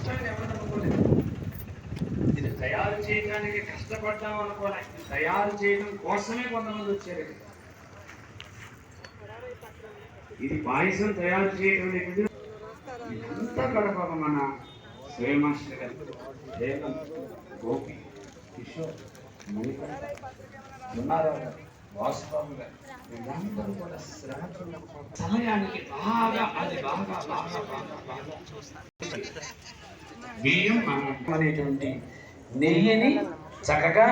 కష్టాన్ని ఎవరు అనుకోలేదు. ఇది తయారు చేయడానికి కష్టపడ్డాం అనుకోలే, తయారు చేయడం కోసమే కొంతమంది వచ్చారు. ఇది పాయసం తయారు చేయడం అనేది ఇదంతా గడప మన శ్రేమాస్టర్ గారు, దేవం, గోపి, కిషోర్, మణికంఠ, జున్నారావు గారు, వాసుబాబు గారు, వీళ్ళందరూ కూడా సమయానికి బాగా బియ్యం అనేటువంటి నెయ్యిని చక్కగా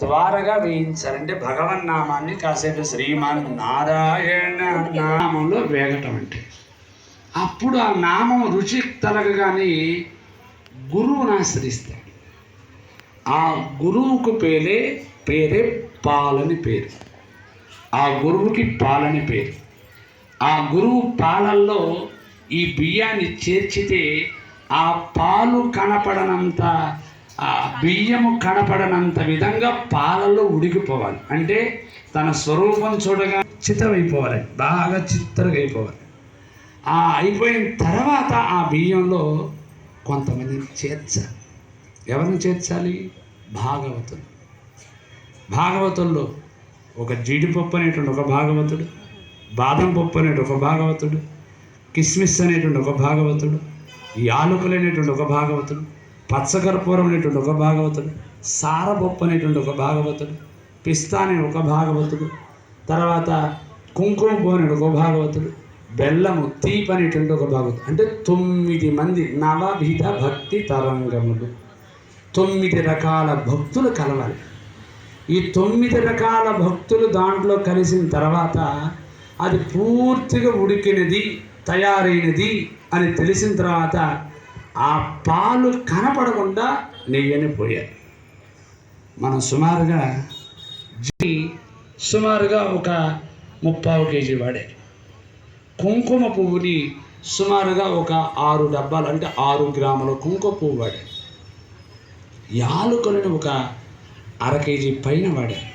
ద్వారగా వేయించాలంటే భగవన్నామాన్ని కాసేపు శ్రీమాన్ నారాయణ నామంలో వేగటం అంటే అప్పుడు ఆ నామం రుచి తలగగానే గురువుని ఆశ్రయిస్తాడు. ఆ గురువుకు పేరే పాలని పేరు. ఆ గురువుకి పాలని పేరు. ఆ గురువు పాలల్లో ఈ బియ్యాన్ని చేర్చితే ఆ పాలు కనపడనంత, ఆ బియ్యము కనపడనంత విధంగా పాలలో ఉడికిపోవాలి. అంటే తన స్వరూపం చూడగా చిత్రమైపోవాలి, బాగా చిత్రగా అయిపోవాలి. అయిపోయిన తర్వాత ఆ బియ్యంలో కొంతమందిని చేర్చాలి. ఎవరిని చేర్చాలి? భాగవతుల్లో ఒక జీడిపప్పు అనేటువంటి ఒక భాగవతుడు, బాదం పప్పు అనేటువంటి ఒక భాగవతుడు, కిస్మిస్ అనేటువంటి ఒక భాగవతుడు, యాలకులు అనేటువంటి ఒక భాగవతుడు, పచ్చకర్పూరం అనేటువంటి ఒక భాగవతుడు, సారపప్పు అనేటువంటి ఒక భాగవతుడు, పిస్తా అనే ఒక భాగవతుడు, తర్వాత కుంకుమ పువ్వు అనే ఒక భాగవతుడు, బెల్లము తీపి అనేటువంటి ఒక భాగవతుడు. అంటే 9 మంది నవవిధ భక్తి తరంగములు, 9 రకాల భక్తులు కలవాలి. ఈ 9 రకాల భక్తులు దాంట్లో కలిసిన తర్వాత అది పూర్తిగా ఉడికినది, తయారైనది అని తెలిసిన తర్వాత ఆ పాలు కనపడకుండా నెయ్యని పోయారు. మనం సుమారుగా ఒక 3/4 కేజీ వాడారు. కుంకుమ పువ్వుని సుమారుగా ఒక 6 డబ్బాలు అంటే 6 గ్రాముల కుంకుమ పువ్వు వాడారు. యాలకులను ఒక 1/2 కేజీ పైన వాడారు.